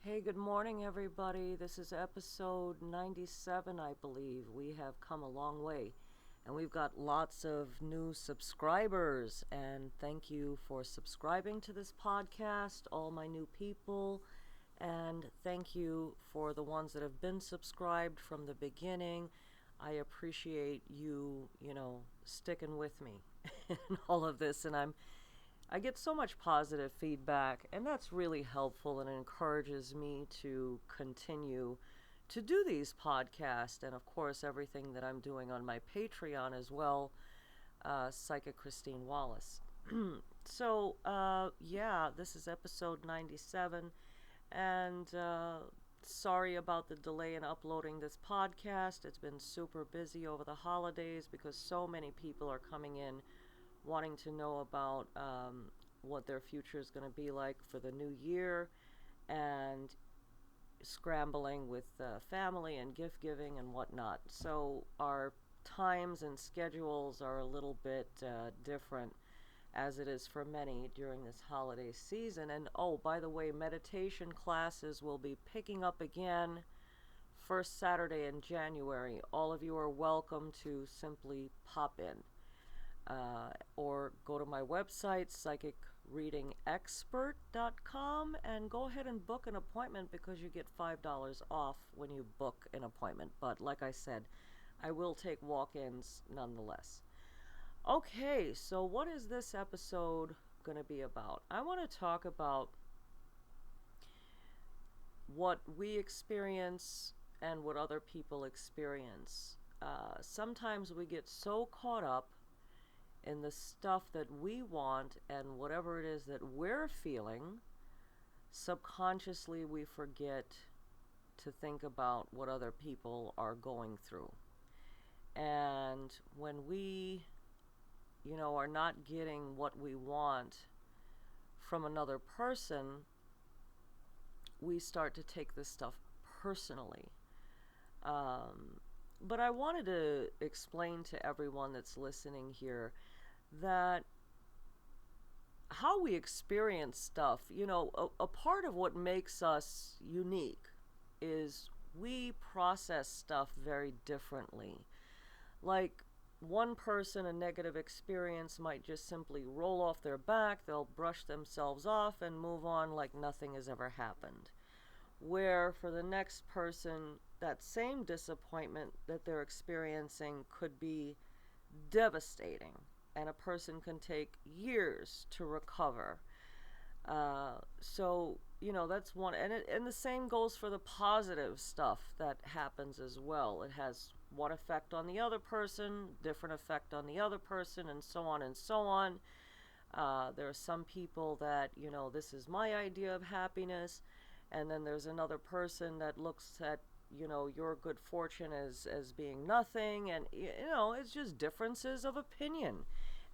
Hey, good morning, everybody. This is episode 97, I believe. We have come a long way, and we've got lots of new subscribers. And thank you for subscribing to this podcast, all my new people. And thank you for the ones that have been subscribed from the beginning. I appreciate you, sticking with me in all of this. And I get so much positive feedback, and that's really helpful and encourages me to continue to do these podcasts and, of course, everything that I'm doing on my Patreon as well, Psychic Christine Wallace. So, this is episode 97, and sorry about the delay in uploading this podcast. It's been super busy over the holidays because so many people are coming in wanting to know about what their future is going to be like for the new year, and scrambling with family and gift giving and whatnot. So our times and schedules are a little bit different, as it is for many during this holiday season. And oh, by the way, meditation classes will be picking up again first Saturday in January. All of you are welcome to simply pop in. Or go to my website, psychicreadingexpert.com, and go ahead and book an appointment because you get $5 off when you book an appointment. But like I said, I will take walk-ins nonetheless. Okay, so what is this episode going to be about? I want to talk about what we experience and what other people experience. Sometimes we get so caught up in the stuff that we want and whatever it is that we're feeling, subconsciously we forget to think about what other people are going through. And when we, are not getting what we want from another person, we start to take this stuff personally. But I wanted to explain to everyone that's listening here that how we experience stuff, a part of what makes us unique is we process stuff very differently. Like, one person, a negative experience might just simply roll off their back, they'll brush themselves off and move on like nothing has ever happened. Where for the next person, that same disappointment that they're experiencing could be devastating, and a person can take years to recover. That's one, and the same goes for the positive stuff that happens as well. It has one effect on the other person, different effect on the other person, and so on and so on. There are some people that, this is my idea of happiness, and then there's another person that looks at, your good fortune as being nothing, and, it's just differences of opinion.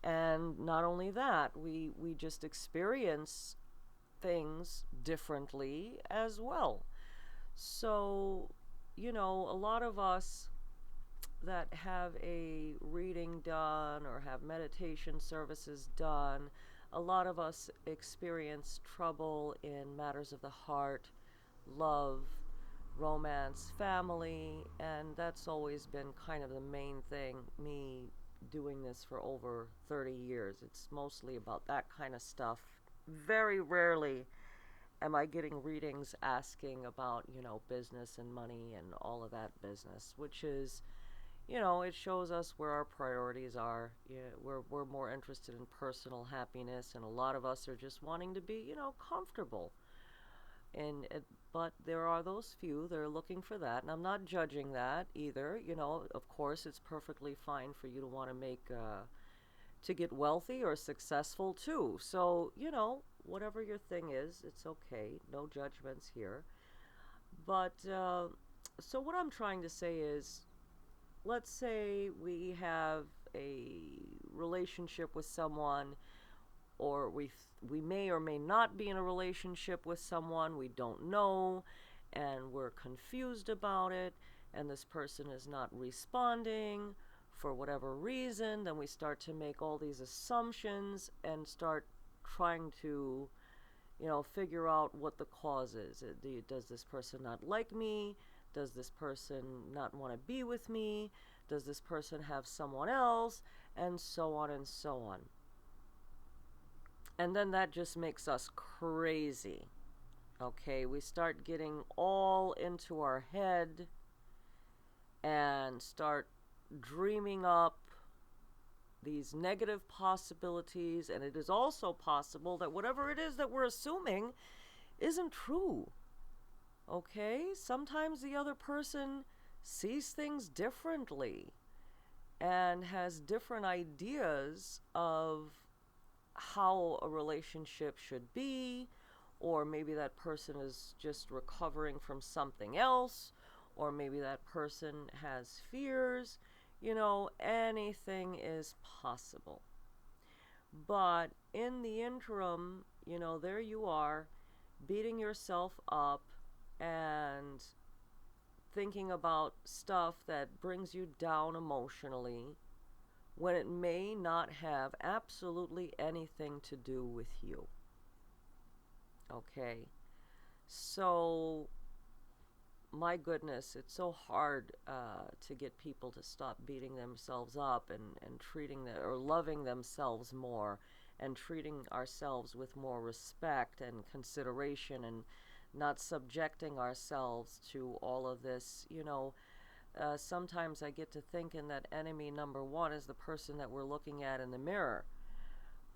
And not only that, we just experience things differently as well. So, a lot of us that have a reading done or have meditation services done, a lot of us experience trouble in matters of the heart, love, romance, family, and that's always been kind of the main thing, me doing this for over 30 years. It's mostly about that kind of stuff. Very rarely am I getting readings asking about, business and money and all of that business, which is, it shows us where our priorities are. We're more interested in personal happiness, and a lot of us are just wanting to be, comfortable. But there are those few that are looking for that, and I'm not judging that either. Of course, it's perfectly fine for you to want to to get wealthy or successful too. So, whatever your thing is, it's okay. No judgments here. But, so what I'm trying to say is, let's say we have a relationship with someone, or we may or may not be in a relationship with someone, we don't know, and we're confused about it, and this person is not responding for whatever reason. Then we start to make all these assumptions and start trying to, figure out what the cause is. Does this person not like me? Does this person not want to be with me? Does this person have someone else? And so on and so on. And then that just makes us crazy. Okay, we start getting all into our head and start dreaming up these negative possibilities, and it is also possible that whatever it is that we're assuming isn't true. Okay? Sometimes the other person sees things differently and has different ideas of how a relationship should be, or maybe that person is just recovering from something else, or maybe that person has fears. Anything is possible. But in the interim, there you are, beating yourself up and thinking about stuff that brings you down emotionally when it may not have absolutely anything to do with you. Okay? So, my goodness, it's so hard to get people to stop beating themselves up and treating or loving themselves more and treating ourselves with more respect and consideration and not subjecting ourselves to all of this. Sometimes I get to thinking that enemy number one is the person that we're looking at in the mirror.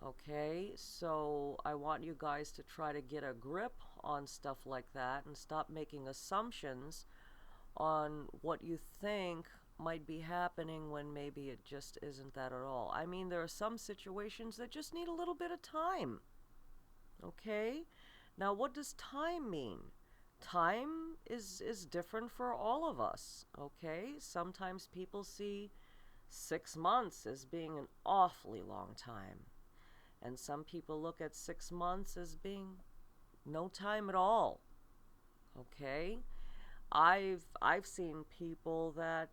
Okay, so I want you guys to try to get a grip on stuff like that and stop making assumptions on what you think might be happening when maybe it just isn't that at all. I mean, there are some situations that just need a little bit of time. Okay? Now, what does time mean? Time is different for all of us. Okay? Sometimes people see 6 months as being an awfully long time. And some people look at 6 months as being no time at all. Okay? I've seen people that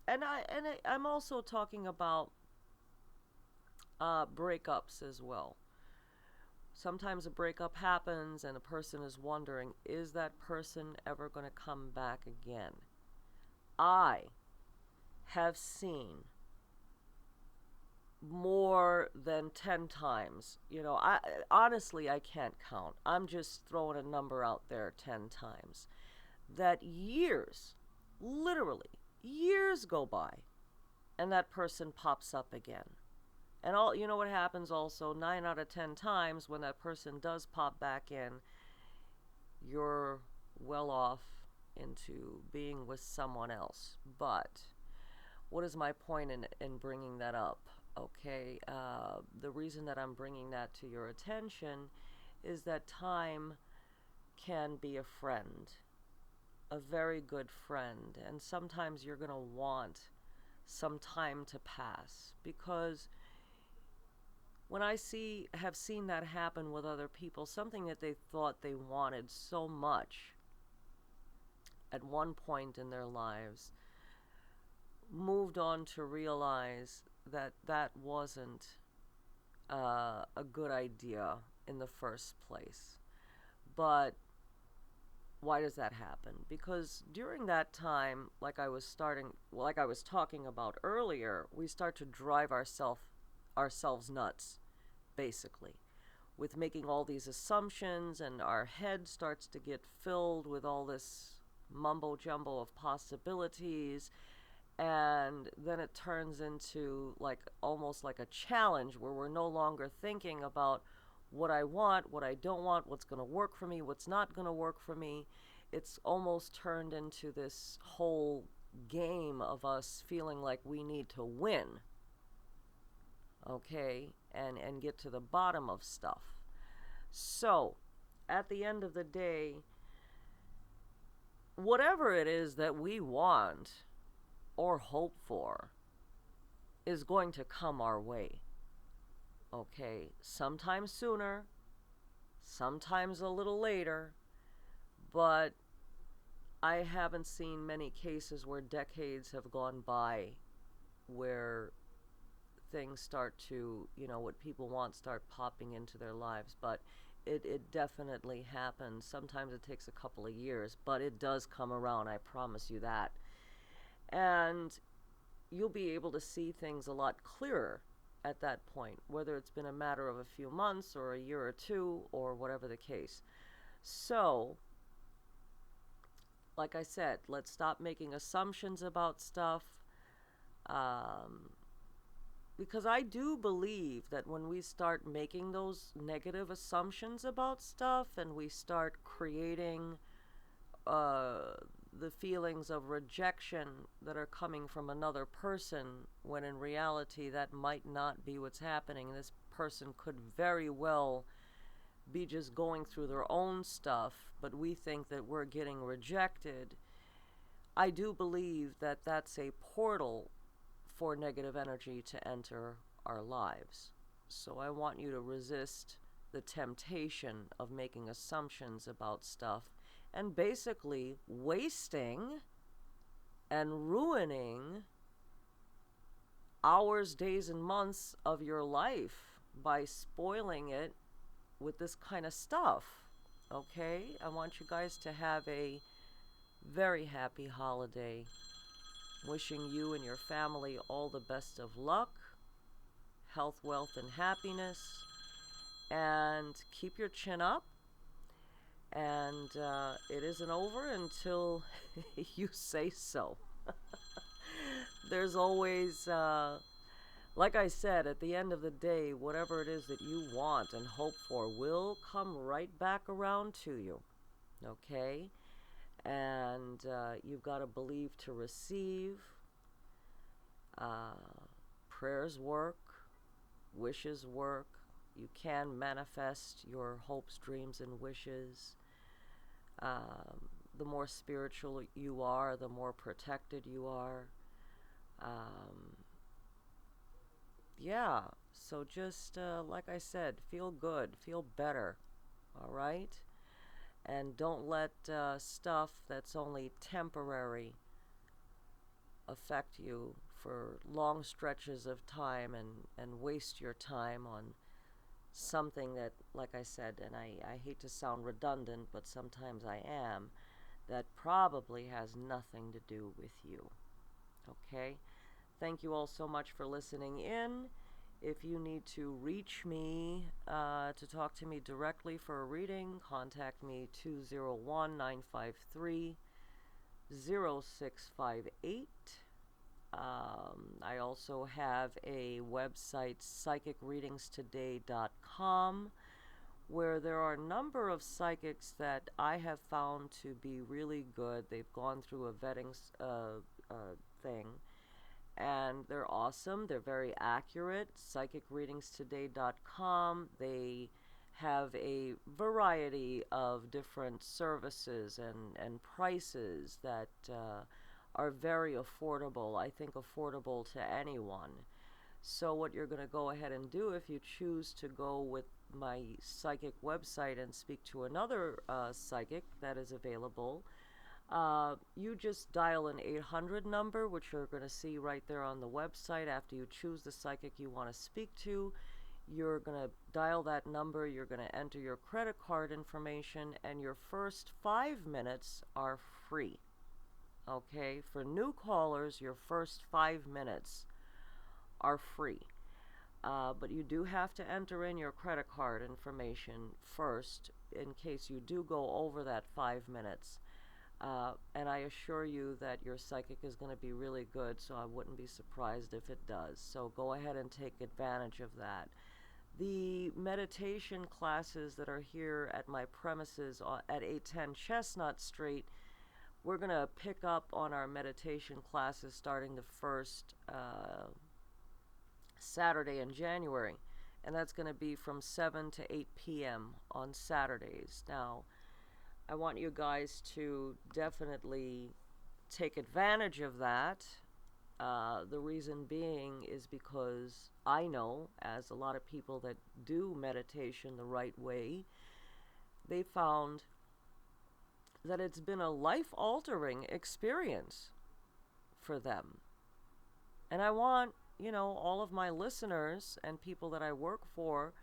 I'm also talking about breakups as well. Sometimes a breakup happens and a person is wondering, is that person ever going to come back again? I have seen more than 10 times. Honestly, I can't count. I'm just throwing a number out there 10 times. That years, literally, years go by, and that person pops up again. And what happens also, 9 out of 10 times when that person does pop back in, you're well off into being with someone else. But what is my point in bringing that up? Okay, the reason that I'm bringing that to your attention is that time can be a friend, a very good friend, and sometimes you're going to want some time to pass, because when I have seen that happen with other people, something that they thought they wanted so much at one point in their lives, moved on to realize that that wasn't a good idea in the first place. But why does that happen? Because during that time, like I was talking about earlier, we start to drive ourselves nuts, basically, with making all these assumptions, and our head starts to get filled with all this mumbo jumbo of possibilities, and then it turns into almost like a challenge where we're no longer thinking about what I want, what I don't want, what's going to work for me, what's not going to work for me. It's almost turned into this whole game of us feeling like we need to win, okay, and get to the bottom of stuff. So, at the end of the day, whatever it is that we want or hope for is going to come our way. Okay, sometimes sooner, sometimes a little later, but I haven't seen many cases where decades have gone by where things start to, what people want start popping into their lives. But it definitely happens. Sometimes it takes a couple of years, but it does come around, I promise you that. And you'll be able to see things a lot clearer at that point, whether it's been a matter of a few months or a year or two or whatever the case. So, like I said, let's stop making assumptions about stuff. Um, because I do believe that when we start making those negative assumptions about stuff and we start creating the feelings of rejection that are coming from another person, when in reality that might not be what's happening. This person could very well be just going through their own stuff, but we think that we're getting rejected. I do believe that that's a portal for negative energy to enter our lives. So I want you to resist the temptation of making assumptions about stuff and basically wasting and ruining hours, days, and months of your life by spoiling it with this kind of stuff. Okay? I want you guys to have a very happy holiday. Wishing you and your family all the best of luck, health, wealth, and happiness. And keep your chin up. And it isn't over until you say so. There's always, like I said, at the end of the day, whatever it is that you want and hope for will come right back around to you. Okay? And you've got to believe to receive. Prayers work. Wishes work. You can manifest your hopes, dreams, and wishes. The more spiritual you are, the more protected you are. Yeah, so just like I said, feel good, feel better, all right? And don't let stuff that's only temporary affect you for long stretches of time and waste your time on something that, like I said, and I hate to sound redundant, but sometimes I am, that probably has nothing to do with you. Okay? Thank you all so much for listening in. If you need to reach me to talk to me directly for a reading, contact me 201-953-0658. I also have a website, psychicreadingstoday.com, where there are a number of psychics that I have found to be really good. They've gone through a vetting thing, and they're awesome. They're very accurate. Psychicreadingstoday.com. They have a variety of different services and prices that are very affordable. I think affordable to anyone. So what you're going to go ahead and do, if you choose to go with my psychic website and speak to another psychic that is available, you just dial an 800 number, which you're going to see right there on the website. After you choose the psychic you want to speak to, you're going to dial that number, you're going to enter your credit card information, and your first 5 minutes are free. Okay, for new callers, your first 5 minutes are free. But you do have to enter in your credit card information first in case you do go over that 5 minutes. And I assure you that your psychic is going to be really good, so I wouldn't be surprised if it does. So go ahead and take advantage of that. The meditation classes that are here at my premises at 810 Chestnut Street, we're going to pick up on our meditation classes starting the first Saturday in January. And that's going to be from 7 to 8 p.m. on Saturdays. Now, I want you guys to definitely take advantage of that. The reason being is because I know, as a lot of people that do meditation the right way, they found that it's been a life-altering experience for them. And I want, all of my listeners and people that I work for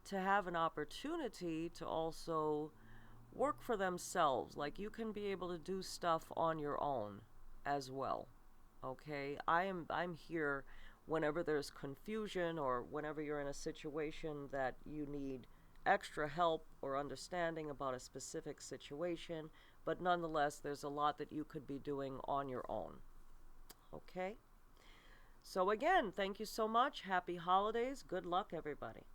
to have an opportunity to also work for themselves. Like, you can be able to do stuff on your own as well. Okay? I'm here whenever there's confusion or whenever you're in a situation that you need extra help or understanding about a specific situation, but nonetheless, there's a lot that you could be doing on your own. Okay? So again, thank you so much. Happy holidays. Good luck, everybody.